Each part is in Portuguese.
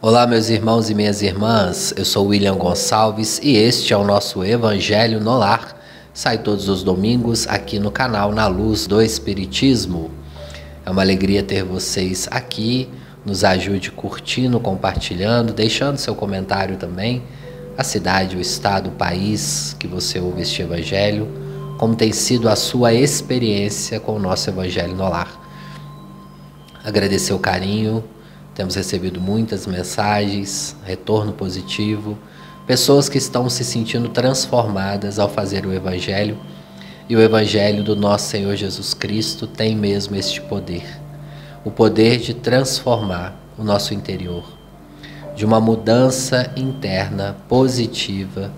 Olá, meus irmãos e minhas irmãs, eu sou William Gonçalves e este é o nosso Evangelho no Lar. Sai todos os domingos aqui no canal Na Luz do Espiritismo. É uma alegria ter vocês aqui. Nos ajude curtindo, compartilhando, deixando seu comentário também. A cidade, o estado, o país que você ouve este Evangelho. Como tem sido a sua experiência com o nosso Evangelho no Lar. Agradecer o carinho. Temos recebido muitas mensagens, retorno positivo, pessoas que estão se sentindo transformadas ao fazer o Evangelho. E o Evangelho do nosso Senhor Jesus Cristo tem mesmo este poder. O poder de transformar o nosso interior, de uma mudança interna positiva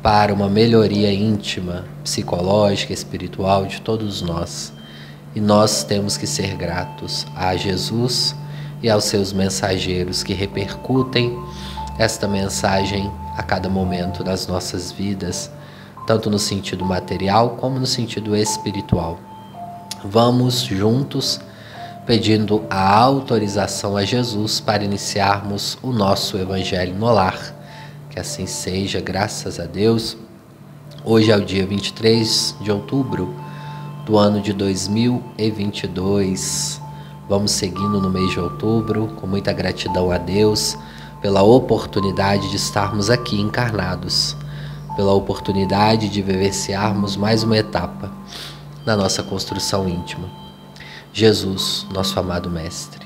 para uma melhoria íntima, psicológica, espiritual de todos nós. E nós temos que ser gratos a Jesus e aos seus mensageiros que repercutem esta mensagem a cada momento das nossas vidas, tanto no sentido material como no sentido espiritual. Vamos juntos pedindo a autorização a Jesus para iniciarmos o nosso Evangelho no Lar. Que assim seja, graças a Deus. Hoje é o dia 23 de outubro do ano de 2022. Vamos seguindo no mês de outubro, com muita gratidão a Deus pela oportunidade de estarmos aqui encarnados, pela oportunidade de vivenciarmos mais uma etapa na nossa construção íntima. Jesus, nosso amado Mestre,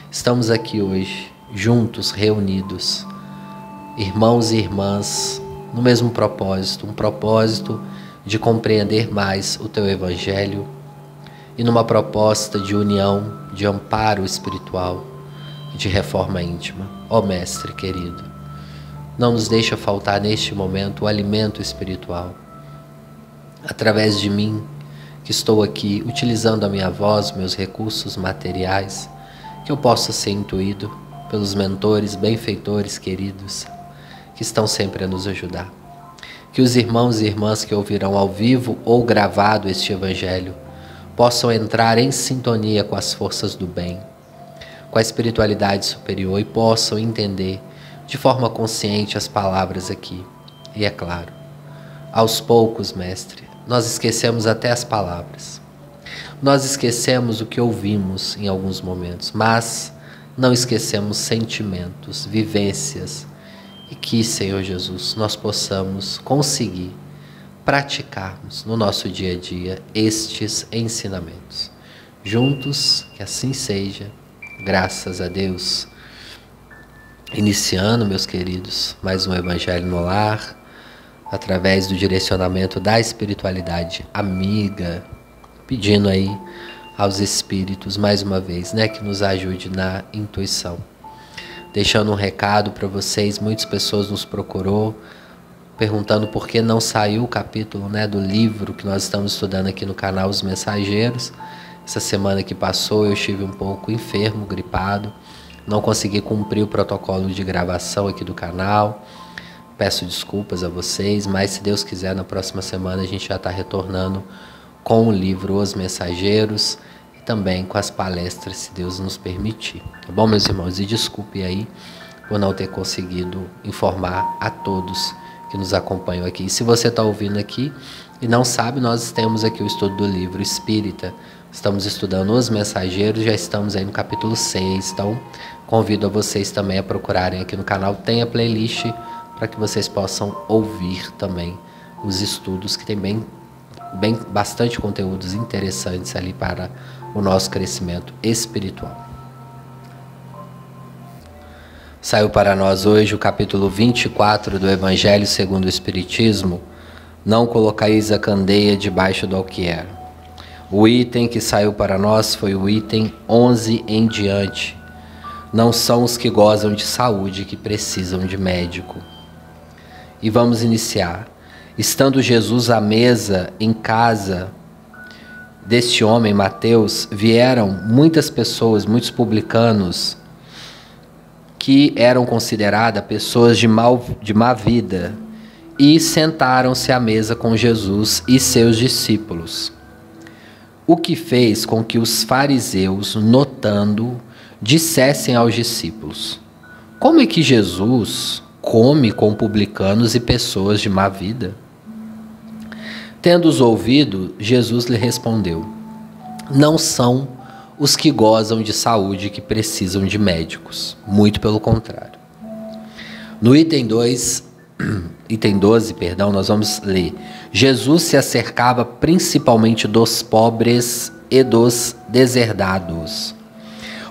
estamos aqui hoje, juntos, reunidos, irmãos e irmãs, no mesmo propósito, um propósito de compreender mais o Teu Evangelho, e numa proposta de união, de amparo espiritual, de reforma íntima. Ó Mestre querido, não nos deixa faltar neste momento o alimento espiritual. Através de mim, que estou aqui utilizando a minha voz, meus recursos materiais, que eu possa ser intuído pelos mentores, benfeitores queridos, que estão sempre a nos ajudar. Que os irmãos e irmãs que ouvirão ao vivo ou gravado este Evangelho possam entrar em sintonia com as forças do bem, com a espiritualidade superior e possam entender de forma consciente as palavras aqui. E é claro, aos poucos, Mestre, nós esquecemos até as palavras. Nós esquecemos o que ouvimos em alguns momentos, mas não esquecemos sentimentos, vivências, e que, Senhor Jesus, nós possamos conseguir praticarmos no nosso dia a dia estes ensinamentos. Juntos, que assim seja, graças a Deus. Iniciando, meus queridos, mais um Evangelho no Lar, através do direcionamento da espiritualidade amiga, pedindo aí aos Espíritos, mais uma vez, que nos ajude na intuição. Deixando um recado para vocês, muitas pessoas nos procurou, perguntando por que não saiu o capítulo do livro que nós estamos estudando aqui no canal Os Mensageiros. Essa semana que passou eu estive um pouco enfermo, gripado, não consegui cumprir o protocolo de gravação aqui do canal. Peço desculpas a vocês, mas se Deus quiser, na próxima semana a gente já está retornando com o livro Os Mensageiros e também com as palestras, se Deus nos permitir. Tá bom, meus irmãos? E desculpe aí por não ter conseguido informar a todos que nos acompanham aqui. E se você está ouvindo aqui e não sabe, nós temos aqui o estudo do livro Espírita. Estamos estudando Os Mensageiros, já estamos aí no capítulo 6. Então, convido a vocês também a procurarem aqui no canal. Tem a playlist para que vocês possam ouvir também os estudos, que tem bastante conteúdos interessantes ali para o nosso crescimento espiritual. Saiu para nós hoje o capítulo 24 do Evangelho segundo o Espiritismo. Não colocais a candeia debaixo do alqueire. O item que saiu para nós foi o item 11 em diante. Não são os que gozam de saúde que precisam de médico. E vamos iniciar. Estando Jesus à mesa em casa deste homem, Mateus, vieram muitas pessoas, muitos publicanos, que eram consideradas pessoas de má vida, e sentaram-se à mesa com Jesus e seus discípulos. O que fez com que os fariseus, notando, dissessem aos discípulos: como é que Jesus come com publicanos e pessoas de má vida? Tendo-os ouvido, Jesus lhe respondeu: não são os que gozam de saúde que precisam de médicos, muito pelo contrário. No item 12, nós vamos ler: Jesus se acercava principalmente dos pobres e dos deserdados,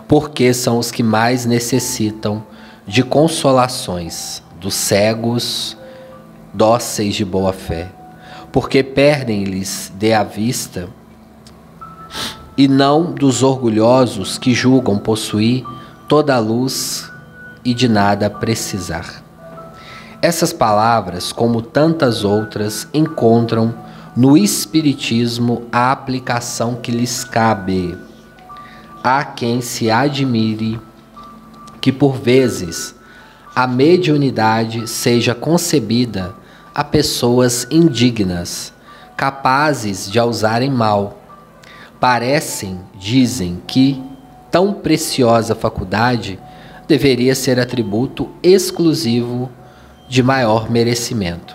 porque são os que mais necessitam de consolações, dos cegos, dóceis de boa fé, porque perdem-lhes de a vista, e não dos orgulhosos que julgam possuir toda a luz e de nada precisar. Essas palavras, como tantas outras, encontram no Espiritismo a aplicação que lhes cabe. Há quem se admire que, por vezes, a mediunidade seja concebida a pessoas indignas, capazes de a usarem mal. Dizem que tão preciosa faculdade deveria ser atributo exclusivo de maior merecimento.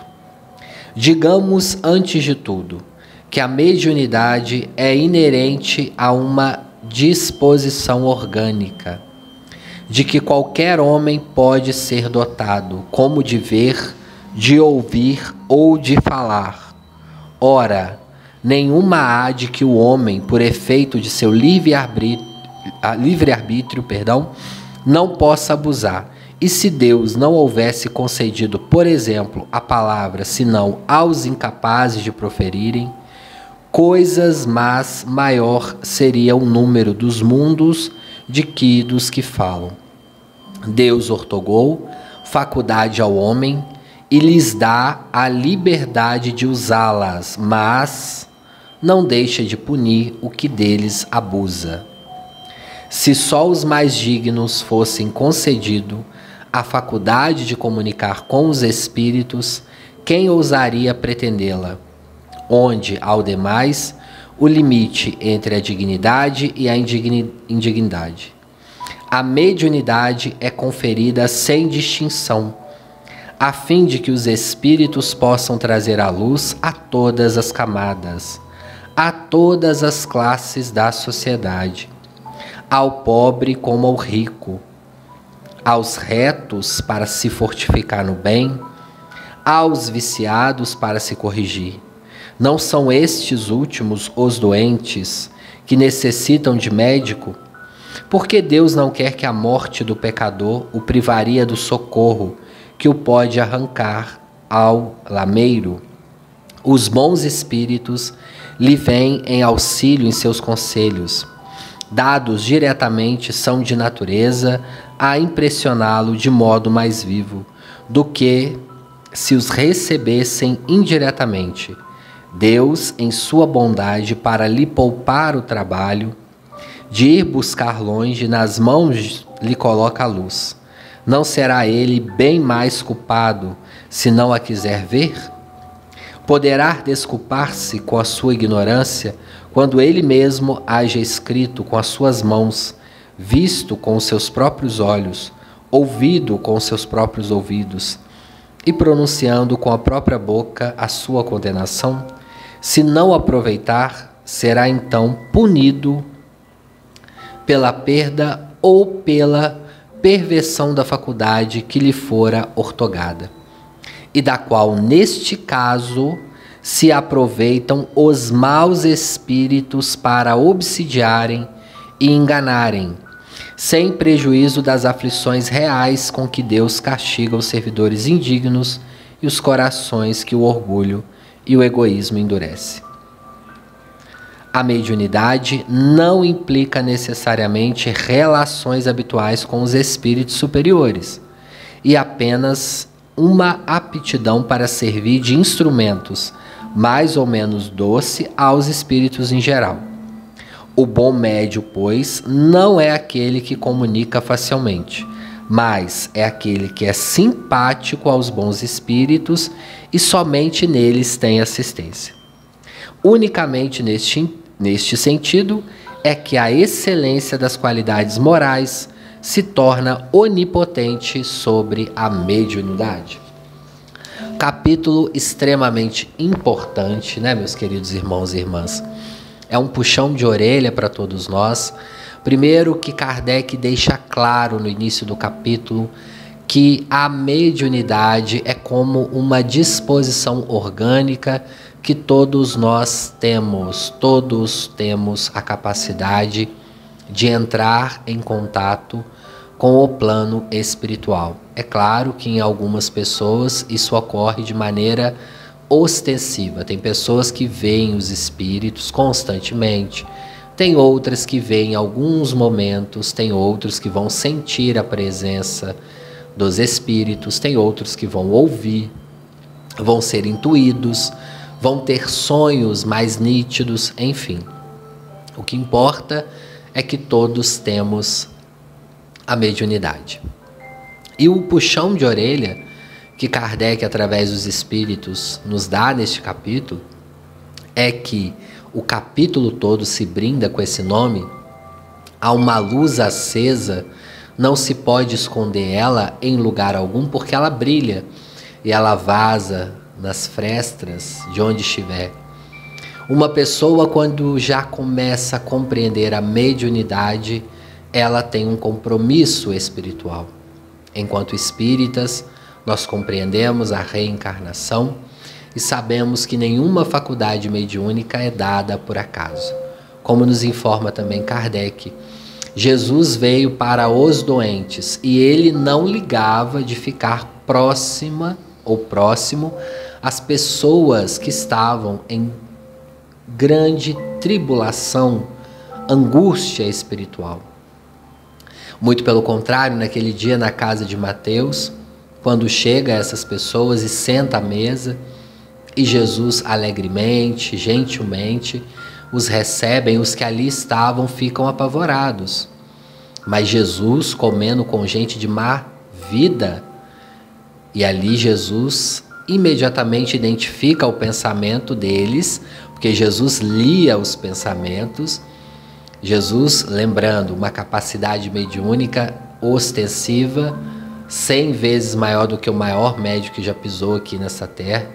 Digamos, antes de tudo, que a mediunidade é inerente a uma disposição orgânica, de que qualquer homem pode ser dotado, como de ver, de ouvir ou de falar. Ora, nenhuma há de que o homem, por efeito de seu livre-arbítrio, não possa abusar. E se Deus não houvesse concedido, por exemplo, a palavra, senão aos incapazes de proferirem, coisas más maior seria o número dos mundos de que dos que falam. Deus ortogou faculdade ao homem e lhes dá a liberdade de usá-las, mas não deixa de punir o que deles abusa. Se só os mais dignos fossem concedido a faculdade de comunicar com os espíritos, quem ousaria pretendê-la? Onde, ao demais, o limite entre a dignidade e a indignidade. A mediunidade é conferida sem distinção, a fim de que os espíritos possam trazer à luz a todas as camadas, a todas as classes da sociedade, ao pobre como ao rico, aos retos para se fortificar no bem, aos viciados para se corrigir. Não são estes últimos os doentes que necessitam de médico? Porque Deus não quer que a morte do pecador o privaria do socorro que o pode arrancar ao lameiro. Os bons espíritos lhe vêm em auxílio em seus conselhos. Dados diretamente, são de natureza a impressioná-lo de modo mais vivo do que se os recebessem indiretamente. Deus, em sua bondade, para lhe poupar o trabalho de ir buscar longe, nas mãos lhe coloca a luz. Não será ele bem mais culpado se não a quiser ver? Poderá desculpar-se com a sua ignorância quando ele mesmo haja escrito com as suas mãos, visto com os seus próprios olhos, ouvido com os seus próprios ouvidos e pronunciando com a própria boca a sua condenação? Se não aproveitar, será então punido pela perda ou pela perversão da faculdade que lhe fora ortogada, e da qual, neste caso, se aproveitam os maus espíritos para obsidiarem e enganarem, sem prejuízo das aflições reais com que Deus castiga os servidores indignos e os corações que o orgulho e o egoísmo endurece. A mediunidade não implica necessariamente relações habituais com os espíritos superiores, e apenas uma aptidão para servir de instrumentos mais ou menos doce aos espíritos em geral. O bom médio, pois, não é aquele que comunica facilmente, mas é aquele que é simpático aos bons espíritos e somente neles tem assistência. Unicamente neste sentido é que a excelência das qualidades morais se torna onipotente sobre a mediunidade. Capítulo extremamente importante, né, meus queridos irmãos e irmãs? É um puxão de orelha para todos nós. Primeiro, que Kardec deixa claro no início do capítulo que a mediunidade é como uma disposição orgânica que todos nós temos. Todos temos a capacidade de entrar em contato com o plano espiritual. É claro que em algumas pessoas isso ocorre de maneira ostensiva. Tem pessoas que veem os espíritos constantemente, tem outras que veem alguns momentos, tem outros que vão sentir a presença dos espíritos, tem outros que vão ouvir, vão ser intuídos, vão ter sonhos mais nítidos, enfim. O que importa é que todos temos a mediunidade. E o puxão de orelha que Kardec, através dos espíritos, nos dá neste capítulo, é que o capítulo todo se brinda com esse nome. Há uma luz acesa, não se pode esconder ela em lugar algum, porque ela brilha e ela vaza nas frestas de onde estiver. Uma pessoa, quando já começa a compreender a mediunidade, ela tem um compromisso espiritual. Enquanto espíritas, nós compreendemos a reencarnação e sabemos que nenhuma faculdade mediúnica é dada por acaso. Como nos informa também Kardec, Jesus veio para os doentes e ele não ligava de ficar próxima ou próximo às pessoas que estavam em grande tribulação, angústia espiritual. Muito pelo contrário, naquele dia na casa de Mateus, quando chega essas pessoas e senta à mesa, e Jesus alegremente, gentilmente, os recebem, os que ali estavam ficam apavorados. Mas Jesus, comendo com gente de má vida, e ali Jesus imediatamente identifica o pensamento deles, porque Jesus lia os pensamentos. Jesus, lembrando, uma capacidade mediúnica ostensiva, 100 vezes maior do que o maior médico que já pisou aqui nessa terra.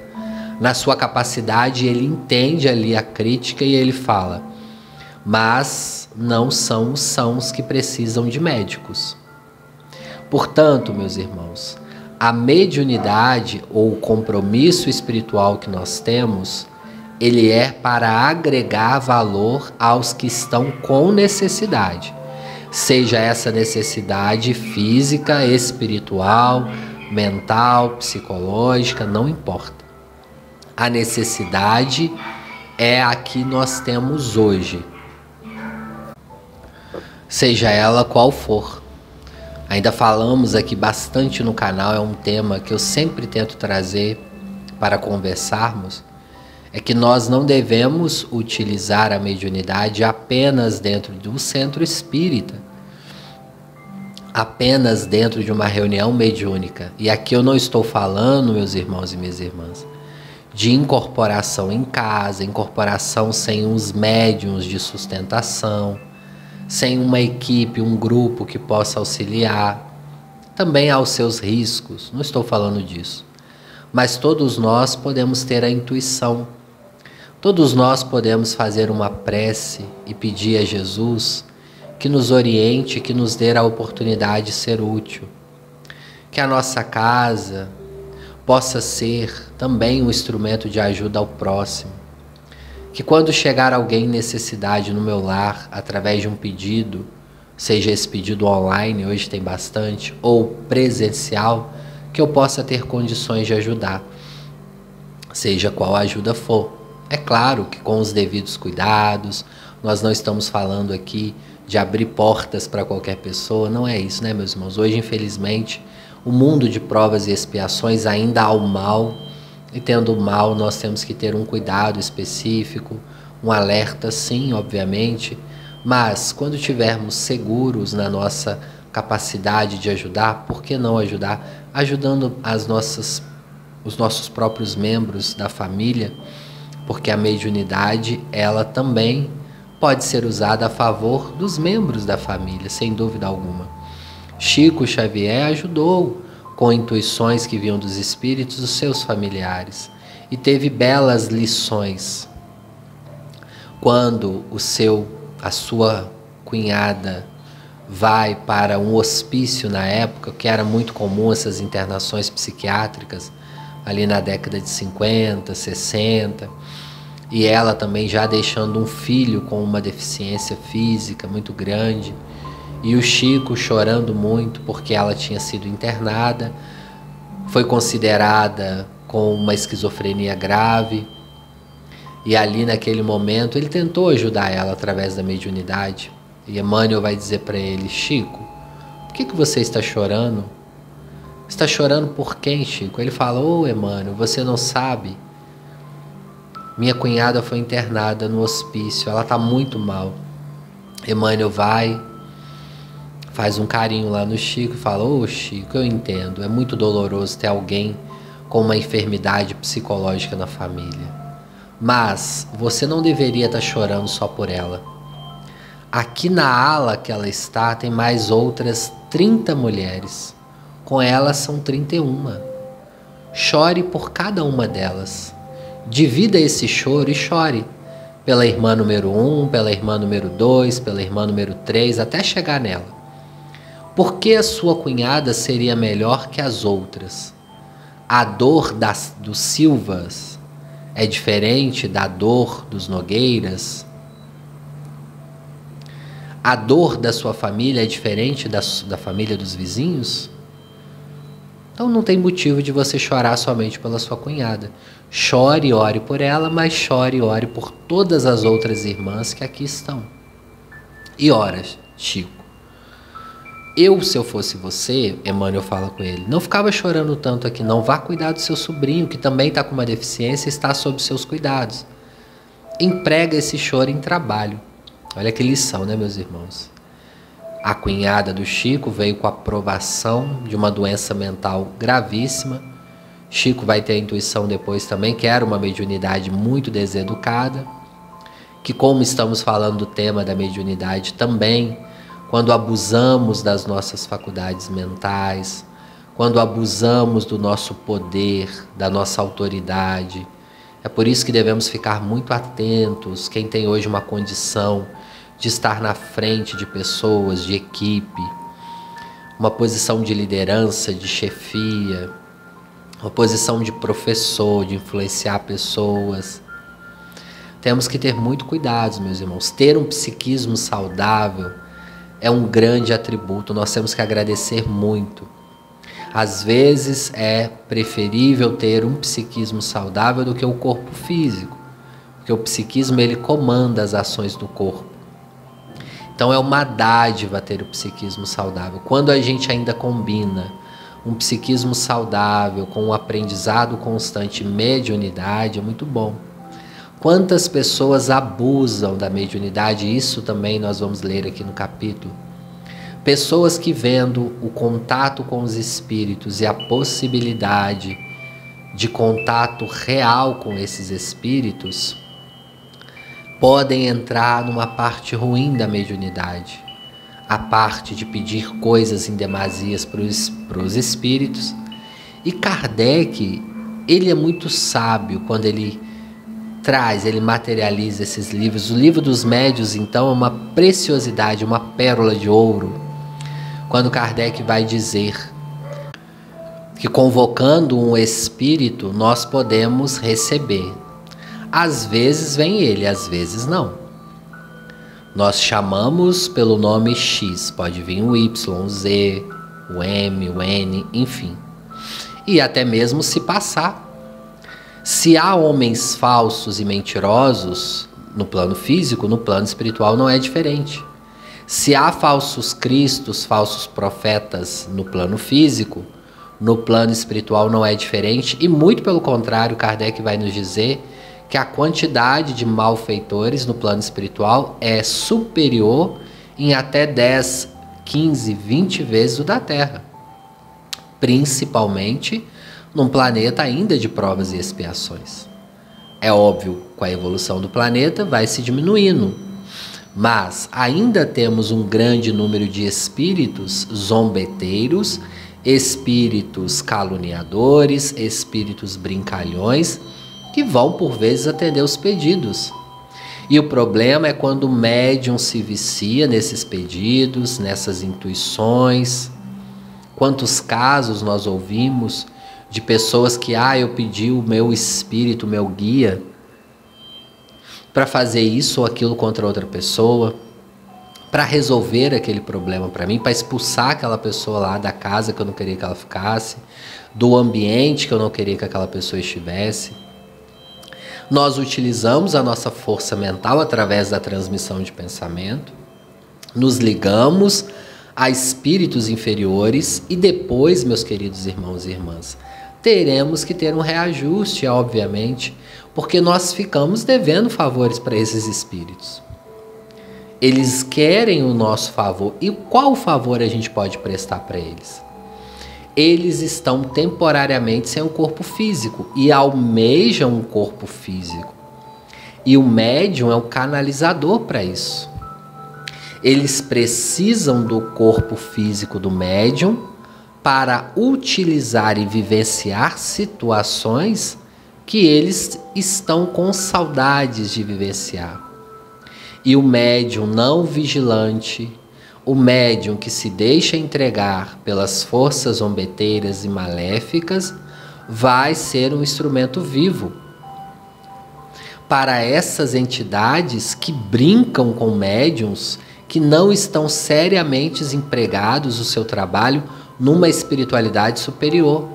Na sua capacidade, ele entende ali a crítica e ele fala: mas não são os sãos que precisam de médicos. Portanto, meus irmãos, a mediunidade ou o compromisso espiritual que nós temos, ele é para agregar valor aos que estão com necessidade. Seja essa necessidade física, espiritual, mental, psicológica, não importa. A necessidade é a que nós temos hoje, seja ela qual for. Ainda falamos aqui bastante no canal, é um tema que eu sempre tento trazer para conversarmos, é que nós não devemos utilizar a mediunidade apenas dentro do centro espírita, apenas dentro de uma reunião mediúnica. E aqui eu não estou falando, meus irmãos e minhas irmãs, de incorporação em casa, incorporação sem os médiuns de sustentação, sem uma equipe, um grupo que possa auxiliar. Também há os seus riscos, não estou falando disso. Mas todos nós podemos ter a intuição. Todos nós podemos fazer uma prece e pedir a Jesus que nos oriente, que nos dê a oportunidade de ser útil. Que a nossa casa possa ser também um instrumento de ajuda ao próximo. Que quando chegar alguém em necessidade no meu lar, através de um pedido, seja esse pedido online, hoje tem bastante, ou presencial, que eu possa ter condições de ajudar, seja qual a ajuda for. É claro que com os devidos cuidados, nós não estamos falando aqui de abrir portas para qualquer pessoa, não é isso, né, meus irmãos? Hoje, infelizmente, o mundo de provas e expiações ainda há o mal, e tendo o mal nós temos que ter um cuidado específico, um alerta sim, obviamente, mas quando estivermos seguros na nossa capacidade de ajudar, por que não ajudar? Ajudando os nossos próprios membros da família, porque a mediunidade, ela também pode ser usada a favor dos membros da família, sem dúvida alguma. Chico Xavier ajudou com intuições que vinham dos espíritos dos seus familiares e teve belas lições. Quando a sua cunhada vai para um hospício na época, que era muito comum essas internações psiquiátricas, ali na década de 50, 60, e ela também já deixando um filho com uma deficiência física muito grande, e o Chico chorando muito porque ela tinha sido internada, foi considerada com uma esquizofrenia grave, e ali naquele momento ele tentou ajudar ela através da mediunidade. E Emmanuel vai dizer para ele: Chico, por que você está chorando? Está chorando por quem, Chico? Ele fala: ô Emmanuel, você não sabe? Minha cunhada foi internada no hospício, ela está muito mal. Emmanuel vai, faz um carinho lá no Chico e fala: ô Chico, eu entendo, é muito doloroso ter alguém com uma enfermidade psicológica na família. Mas você não deveria estar chorando só por ela. Aqui na ala que ela está, tem mais outras 30 mulheres. Com elas são 31. Chore por cada uma delas. Divida esse choro e chore pela irmã número 1, pela irmã número 2, pela irmã número 3, até chegar nela. Por que a sua cunhada seria melhor que as outras? A dor dos Silvas é diferente da dor dos Nogueiras? A dor da sua família é diferente da família dos vizinhos? Então não tem motivo de você chorar somente pela sua cunhada. Chore e ore por ela, mas chore e ore por todas as outras irmãs que aqui estão. E ora, Chico, se eu fosse você, Emmanuel fala com ele, não ficava chorando tanto aqui não, vá cuidar do seu sobrinho, que também está com uma deficiência e está sob seus cuidados. Emprega esse choro em trabalho. Olha que lição, né, meus irmãos? A cunhada do Chico veio com a provação de uma doença mental gravíssima. Chico vai ter a intuição depois também, que era uma mediunidade muito deseducada, que, como estamos falando do tema da mediunidade também, quando abusamos das nossas faculdades mentais, quando abusamos do nosso poder, da nossa autoridade, é por isso que devemos ficar muito atentos. Quem tem hoje uma condição de estar na frente de pessoas, de equipe, uma posição de liderança, de chefia, uma posição de professor, de influenciar pessoas. Temos que ter muito cuidado, meus irmãos. Ter um psiquismo saudável é um grande atributo, nós temos que agradecer muito. Às vezes é preferível ter um psiquismo saudável do que o corpo físico, porque o psiquismo ele comanda as ações do corpo. Então é uma dádiva ter o psiquismo saudável. Quando a gente ainda combina um psiquismo saudável com um aprendizado constante, mediunidade, é muito bom. Quantas pessoas abusam da mediunidade? Isso também nós vamos ler aqui no capítulo. Pessoas que, vendo o contato com os espíritos e a possibilidade de contato real com esses espíritos, podem entrar numa parte ruim da mediunidade, a parte de pedir coisas em demasias para os espíritos. E Kardec, ele é muito sábio quando ele materializa esses livros. O livro dos médiuns, então, é uma preciosidade, uma pérola de ouro. Quando Kardec vai dizer que convocando um espírito nós podemos receber. Às vezes vem ele, às vezes não. Nós chamamos pelo nome X, pode vir o Y, o Z, o M, o N, enfim. E até mesmo se passar. Se há homens falsos e mentirosos no plano físico, no plano espiritual não é diferente. Se há falsos cristos, falsos profetas no plano físico, no plano espiritual não é diferente. E muito pelo contrário, Kardec vai nos dizer que a quantidade de malfeitores no plano espiritual é superior em até 10, 15, 20 vezes o da Terra. Principalmente num planeta ainda de provas e expiações. É óbvio, com a evolução do planeta vai se diminuindo. Mas ainda temos um grande número de espíritos zombeteiros, espíritos caluniadores, espíritos brincalhões, que vão por vezes atender os pedidos. E o problema é quando o médium se vicia nesses pedidos, nessas intuições. Quantos casos nós ouvimos de pessoas que, eu pedi o meu espírito, o meu guia, para fazer isso ou aquilo contra outra pessoa, para resolver aquele problema para mim, para expulsar aquela pessoa lá da casa que eu não queria que ela ficasse, do ambiente que eu não queria que aquela pessoa estivesse. Nós utilizamos a nossa força mental através da transmissão de pensamento, nos ligamos a espíritos inferiores e depois, meus queridos irmãos e irmãs, teremos que ter um reajuste, obviamente, porque nós ficamos devendo favores para esses espíritos. Eles querem o nosso favor. E qual favor a gente pode prestar para eles? Eles estão temporariamente sem um corpo físico e almejam um corpo físico. E o médium é um canalizador para isso. Eles precisam do corpo físico do médium para utilizar e vivenciar situações que eles estão com saudades de vivenciar. E o médium não vigilante, o médium que se deixa entregar pelas forças zombeteiras e maléficas, vai ser um instrumento vivo para essas entidades que brincam com médiums que não estão seriamente empregados o seu trabalho numa espiritualidade superior.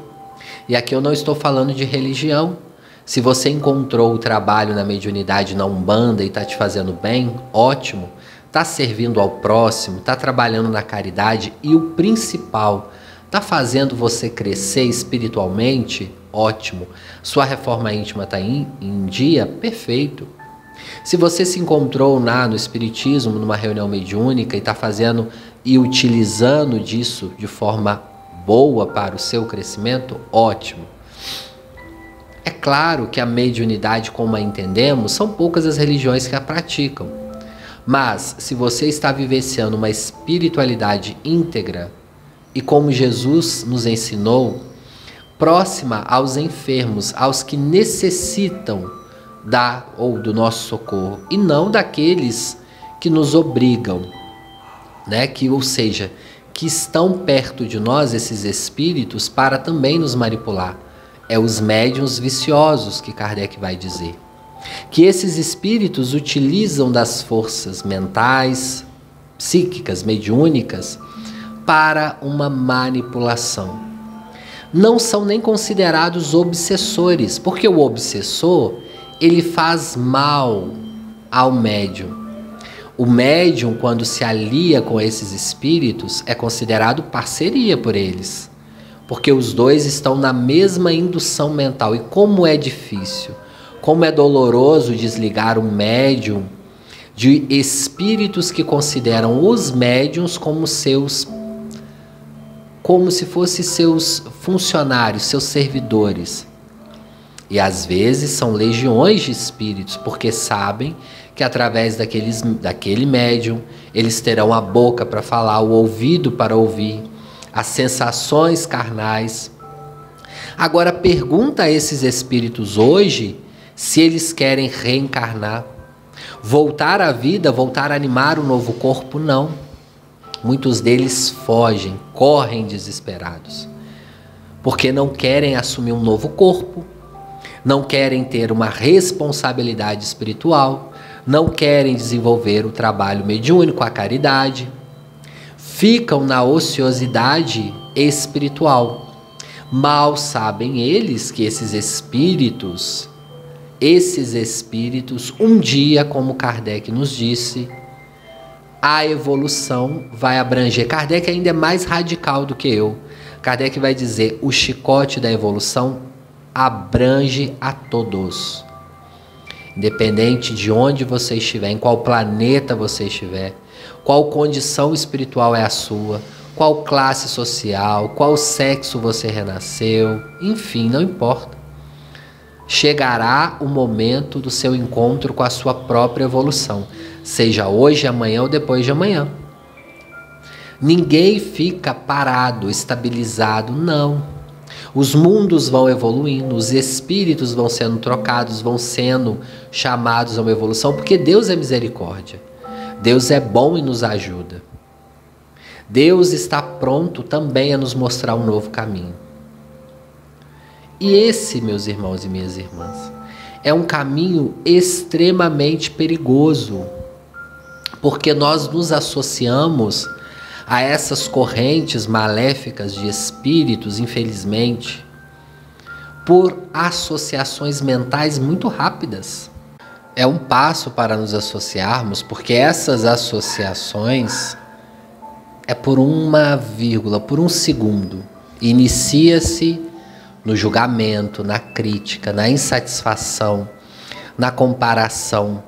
E aqui eu não estou falando de religião. Se você encontrou o trabalho na mediunidade, na Umbanda e está te fazendo bem, ótimo. Está servindo ao próximo, está trabalhando na caridade e o principal, está fazendo você crescer espiritualmente, ótimo. Sua reforma íntima está em dia, perfeito. Se você se encontrou no espiritismo, numa reunião mediúnica e está fazendo e utilizando disso de forma boa para o seu crescimento, ótimo. É claro que a mediunidade, como a entendemos, são poucas as religiões que a praticam. Mas, se você está vivenciando uma espiritualidade íntegra e, como Jesus nos ensinou, próxima aos enfermos, aos que necessitam do nosso socorro, e não daqueles que nos obrigam, ou seja, que estão perto de nós, esses espíritos, para também nos manipular. É os médiuns viciosos que Kardec vai dizer. Que esses espíritos utilizam das forças mentais, psíquicas, mediúnicas, para uma manipulação. Não são nem considerados obsessores, porque o obsessor, ele faz mal ao médium. O médium, quando se alia com esses espíritos, é considerado parceria por eles. Porque os dois estão na mesma indução mental. E como é difícil, como é doloroso desligar um médium de espíritos que consideram os médiums como se fossem seus funcionários, seus servidores. E às vezes são legiões de espíritos, porque sabem que através daquele médium eles terão a boca para falar, o ouvido para ouvir, as sensações carnais. Agora pergunta a esses espíritos hoje se eles querem reencarnar, voltar à vida, voltar a animar um novo corpo. Não. Muitos deles fogem, correm desesperados, porque não querem assumir um novo corpo, não querem ter uma responsabilidade espiritual, não querem desenvolver o trabalho mediúnico, a caridade, ficam na ociosidade espiritual. Mal sabem eles que esses espíritos, um dia, como Kardec nos disse, a evolução vai abranger. Kardec ainda é mais radical do que eu. Kardec vai dizer, o chicote da evolução abrange a todos. Independente de onde você estiver, em qual planeta você estiver, qual condição espiritual é a sua, qual classe social, qual sexo você renasceu, enfim, não importa. Chegará o momento do seu encontro com a sua própria evolução. seja hoje, amanhã ou depois de amanhã. Ninguém fica parado, estabilizado, não. Os mundos vão evoluindo, os espíritos vão sendo trocados, vão sendo chamados a uma evolução, porque Deus é misericórdia. Deus é bom e nos ajuda. Deus está pronto também a nos mostrar um novo caminho. E esse, meus irmãos e minhas irmãs, é um caminho extremamente perigoso, porque nós nos associamos a essas correntes maléficas de espíritos, infelizmente, por associações mentais muito rápidas. É um passo para nos associarmos, porque essas associações é por uma vírgula, por um segundo. Inicia-se no julgamento, na crítica, na insatisfação, na comparação.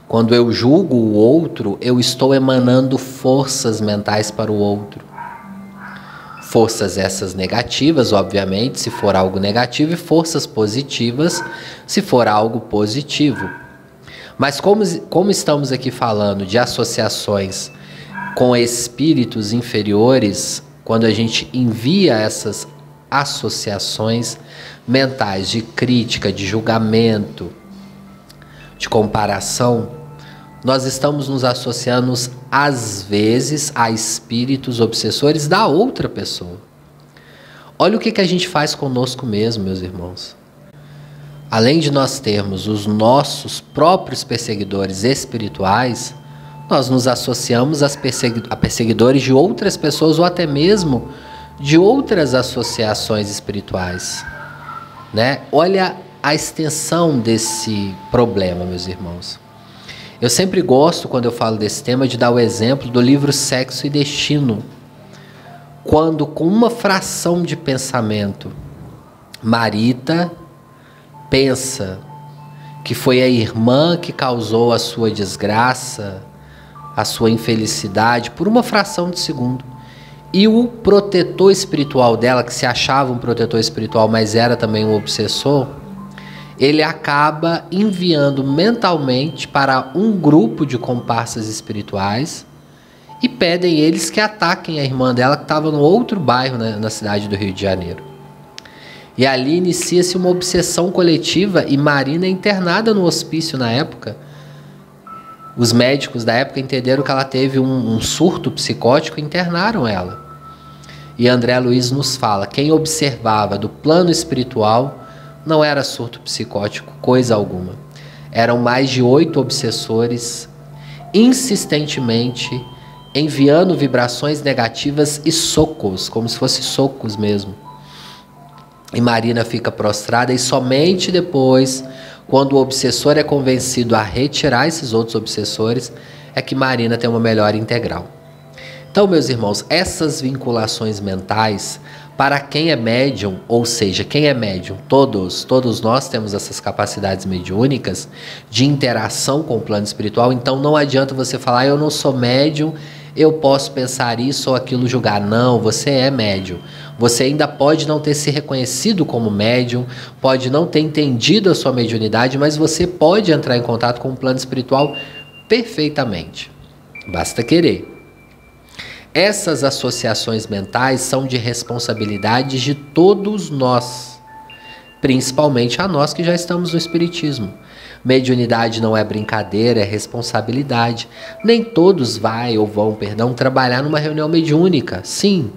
Quando eu julgo o outro, eu estou emanando forças mentais para o outro. Forças essas negativas, obviamente, se for algo negativo, e forças positivas, se for algo positivo. Mas como estamos aqui falando de associações com espíritos inferiores, quando a gente envia essas associações mentais de crítica, de julgamento, de comparação, nós estamos nos associando às vezes a espíritos obsessores da outra pessoa. Olha o que a gente faz conosco mesmo, meus irmãos. Além de nós termos os nossos próprios perseguidores espirituais, nós nos associamos a perseguidores de outras pessoas ou até mesmo de outras associações espirituais, né? Olha a extensão desse problema, meus irmãos. Eu sempre gosto, quando eu falo desse tema, de dar o exemplo do livro Sexo e Destino, quando com uma fração de pensamento, Marita pensa que foi a irmã que causou a sua desgraça, a sua infelicidade, por uma fração de segundo. E o protetor espiritual dela, que se achava um protetor espiritual, mas era também um obsessor, ele acaba enviando mentalmente para um grupo de comparsas espirituais e pedem eles que ataquem a irmã dela, que estava no outro bairro, na cidade do Rio de Janeiro. E ali inicia-se uma obsessão coletiva e Marina é internada no hospício na época. Os médicos da época entenderam que ela teve um surto psicótico e internaram ela. E André Luiz nos fala, quem observava do plano espiritual não era surto psicótico, coisa alguma. Eram mais de 8 obsessores insistentemente enviando vibrações negativas e socos, como se fossem socos mesmo. E Marina fica prostrada e somente depois, quando o obsessor é convencido a retirar esses outros obsessores, é que Marina tem uma melhora integral. Então, meus irmãos, essas vinculações mentais, para quem é médium, ou seja, quem é médium, todos nós temos essas capacidades mediúnicas de interação com o plano espiritual, então não adianta você falar, eu não sou médium, eu posso pensar isso ou aquilo, julgar. Não, você é médium. Você ainda pode não ter se reconhecido como médium, pode não ter entendido a sua mediunidade, mas você pode entrar em contato com o plano espiritual perfeitamente. Basta querer. Essas associações mentais são de responsabilidade de todos nós, principalmente a nós que já estamos no espiritismo. Mediunidade não é brincadeira, é responsabilidade. Nem todos vão trabalhar numa reunião mediúnica, sim.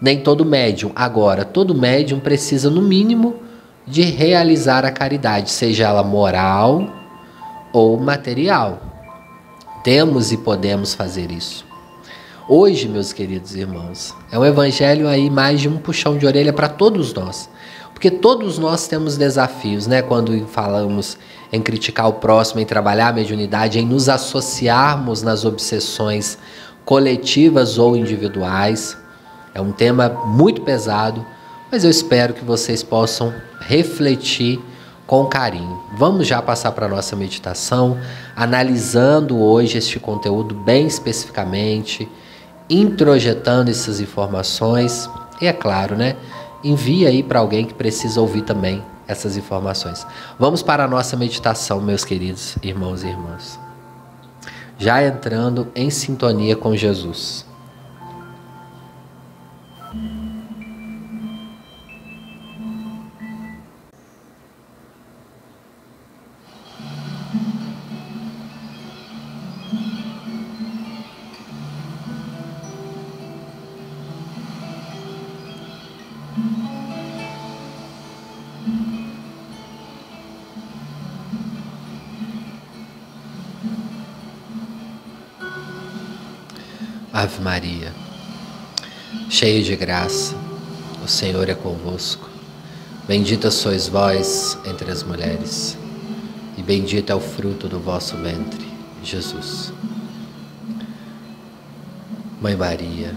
Nem todo médium. Agora, todo médium precisa, no mínimo, de realizar a caridade, seja ela moral ou material. Temos e podemos fazer isso. Hoje, meus queridos irmãos, é um evangelho aí mais de um puxão de orelha para todos nós. Porque todos nós temos desafios, né? Quando falamos em criticar o próximo, em trabalhar a mediunidade, em nos associarmos nas obsessões coletivas ou individuais. É um tema muito pesado, mas eu espero que vocês possam refletir com carinho. Vamos já passar para a nossa meditação, analisando hoje este conteúdo bem especificamente, introjetando essas informações e, é claro, né? Envie aí para alguém que precisa ouvir também essas informações. Vamos para a nossa meditação, meus queridos irmãos e irmãs. já entrando em sintonia com Jesus. Ave Maria, cheia de graça, o Senhor é convosco. Bendita sois vós entre as mulheres, e bendito é o fruto do vosso ventre, Jesus. Mãe Maria,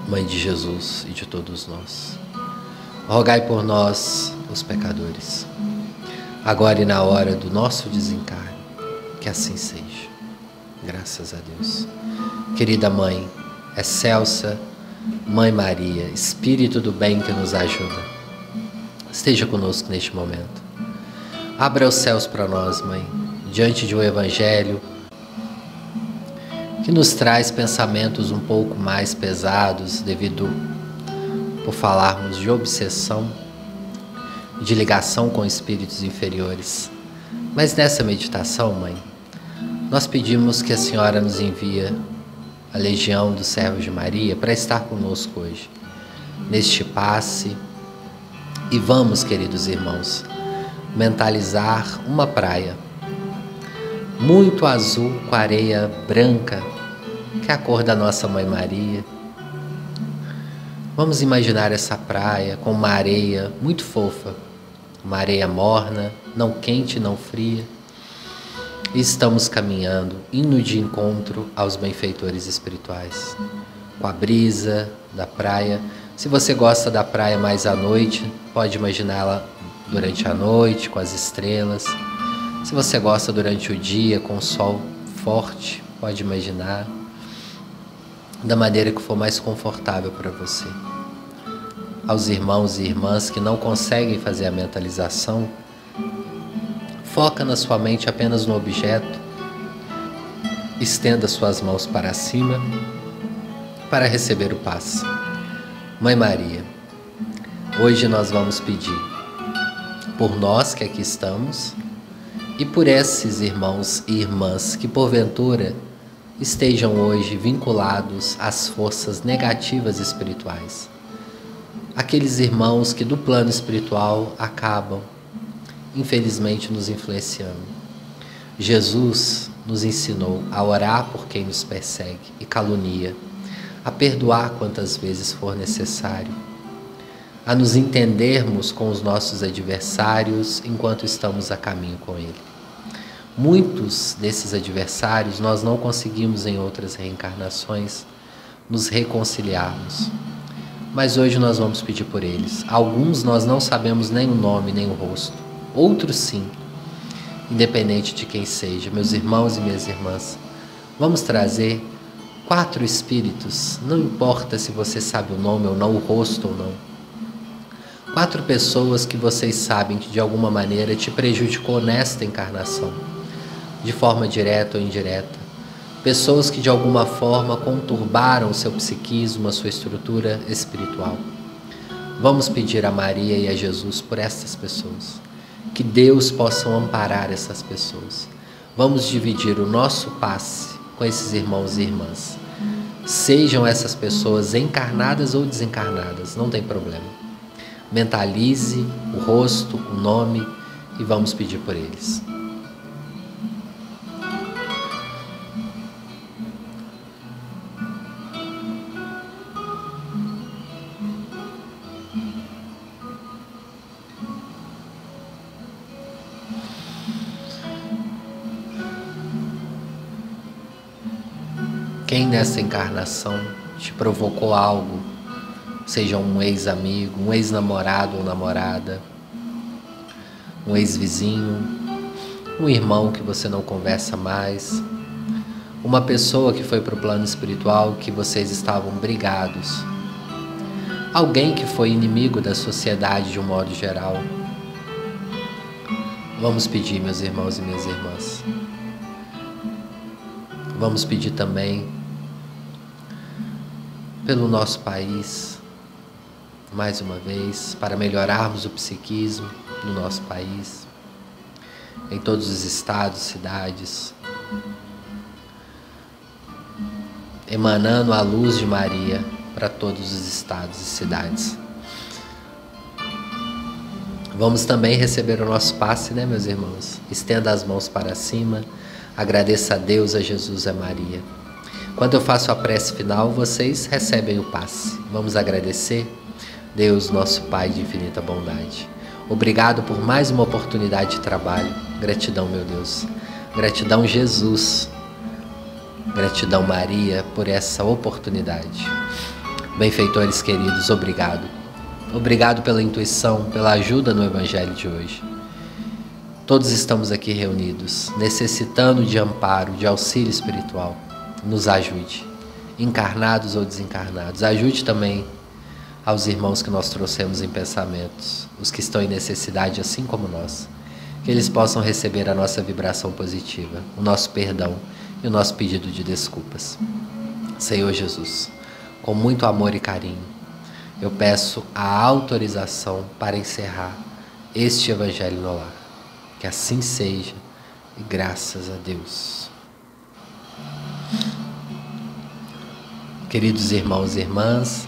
Mãe de Jesus e de todos nós, rogai por nós, os pecadores, agora e na hora do nosso desencarne, que assim seja. Graças a Deus. Querida Mãe, excelsa Mãe Maria, Espírito do bem que nos ajuda, esteja conosco neste momento. Abra os céus para nós, Mãe, diante de um Evangelho que nos traz pensamentos um pouco mais pesados devido por falarmos de obsessão, de ligação com espíritos inferiores. Mas nessa meditação, Mãe, nós pedimos que a Senhora nos envie a legião dos servos de Maria para estar conosco hoje, neste passe. E vamos, queridos irmãos, mentalizar uma praia muito azul com areia branca, que é a cor da nossa Mãe Maria. Vamos imaginar essa praia com uma areia muito fofa, uma areia morna, não quente, não fria. E estamos caminhando, indo de encontro aos benfeitores espirituais, com a brisa da praia. Se você gosta da praia mais à noite, pode imaginá-la durante a noite, com as estrelas. Se você gosta durante o dia, com o sol forte, pode imaginar da maneira que for mais confortável para você. Aos irmãos e irmãs que não conseguem fazer a mentalização, foca na sua mente apenas no objeto, estenda suas mãos para cima para receber o passe. Mãe Maria, hoje nós vamos pedir por nós que aqui estamos e por esses irmãos e irmãs que porventura estejam hoje vinculados às forças negativas espirituais. Aqueles irmãos que do plano espiritual acabam infelizmente nos influenciando. Jesus nos ensinou a orar por quem nos persegue e calunia, a perdoar quantas vezes for necessário, a nos entendermos com os nossos adversários enquanto estamos a caminho com ele. Muitos desses adversários nós não conseguimos em outras reencarnações nos reconciliarmos, mas hoje nós vamos pedir por eles. Alguns nós não sabemos nem o nome nem o rosto, outros sim, independente de quem seja. Meus irmãos e minhas irmãs, vamos trazer 4 espíritos, não importa se você sabe o nome ou não, o rosto ou não. 4 pessoas que vocês sabem que de alguma maneira te prejudicou nesta encarnação, de forma direta ou indireta. Pessoas que de alguma forma conturbaram o seu psiquismo, a sua estrutura espiritual. Vamos pedir a Maria e a Jesus por estas pessoas. Que Deus possa amparar essas pessoas. Vamos dividir o nosso passe com esses irmãos e irmãs. Sejam essas pessoas encarnadas ou desencarnadas, não tem problema. Mentalize o rosto, o nome e vamos pedir por eles. Quem nessa encarnação te provocou algo, seja um ex-amigo, um ex-namorado ou namorada, um ex-vizinho, um irmão que você não conversa mais, uma pessoa que foi para o plano espiritual que vocês estavam brigados, alguém que foi inimigo da sociedade de um modo geral. Vamos pedir, meus irmãos e minhas irmãs, Vamos pedir também pelo nosso país, mais uma vez, para melhorarmos o psiquismo no nosso país, em todos os estados, cidades, emanando a luz de Maria para todos os estados e cidades. Vamos também receber o nosso passe, né, meus irmãos? Estenda as mãos para cima, agradeça a Deus, a Jesus e a Maria. Quando eu faço a prece final, vocês recebem o passe. Vamos agradecer? Deus, nosso Pai de infinita bondade, obrigado por mais uma oportunidade de trabalho. Gratidão, meu Deus. Gratidão, Jesus. Gratidão, Maria, por essa oportunidade. Benfeitores queridos, obrigado. Obrigado pela intuição, pela ajuda no Evangelho de hoje. Todos estamos aqui reunidos, necessitando de amparo, de auxílio espiritual. Nos ajude, encarnados ou desencarnados. Ajude também aos irmãos que nós trouxemos em pensamentos, os que estão em necessidade assim como nós, que eles possam receber a nossa vibração positiva, o nosso perdão e o nosso pedido de desculpas. Senhor Jesus, com muito amor e carinho, eu peço a autorização para encerrar este Evangelho no Lar. Que assim seja, e graças a Deus. Queridos irmãos e irmãs,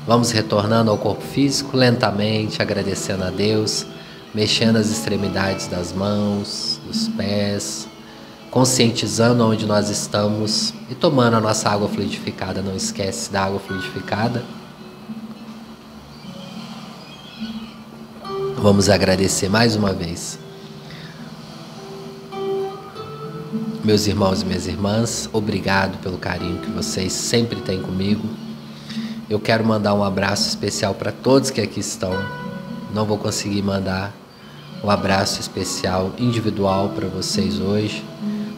vamos retornando ao corpo físico lentamente, agradecendo a Deus, mexendo as extremidades das mãos, dos pés, conscientizando onde nós estamos e tomando a nossa água fluidificada. Não esquece da água fluidificada. Vamos agradecer mais uma vez. Meus irmãos e minhas irmãs, obrigado pelo carinho que vocês sempre têm comigo. Eu quero mandar um abraço especial para todos que aqui estão. Não vou conseguir mandar um abraço especial individual para vocês hoje,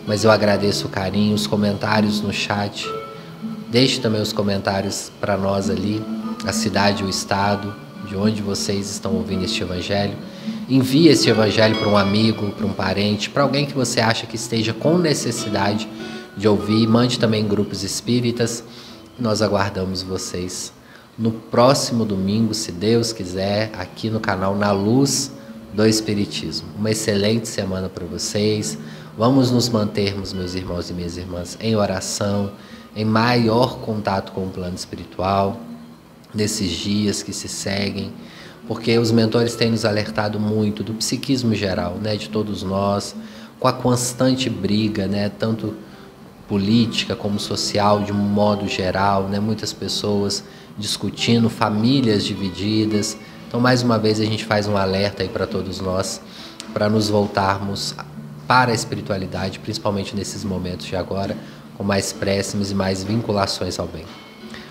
mas eu agradeço o carinho, os comentários no chat. Deixe também os comentários para nós ali, a cidade, o estado, de onde vocês estão ouvindo este Evangelho. Envie esse Evangelho para um amigo, para um parente, para alguém que você acha que esteja com necessidade de ouvir. Mande também em grupos espíritas. Nós aguardamos vocês no próximo domingo, se Deus quiser, aqui no canal Na Luz do Espiritismo. Uma excelente semana para vocês. Vamos nos mantermos, meus irmãos e minhas irmãs, em oração, em maior contato com o plano espiritual, nesses dias que se seguem, porque os mentores têm nos alertado muito do psiquismo geral, né, de todos nós, com a constante briga, né, tanto política como social, de um modo geral, né, muitas pessoas discutindo, famílias divididas. Então, mais uma vez, a gente faz um alerta aí para todos nós, para nos voltarmos para a espiritualidade, principalmente nesses momentos de agora, com mais préssemos e mais vinculações ao bem.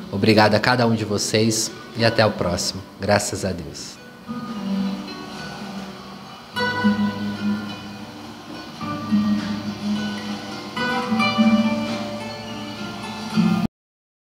Obrigado a cada um de vocês e até o próximo. Graças a Deus.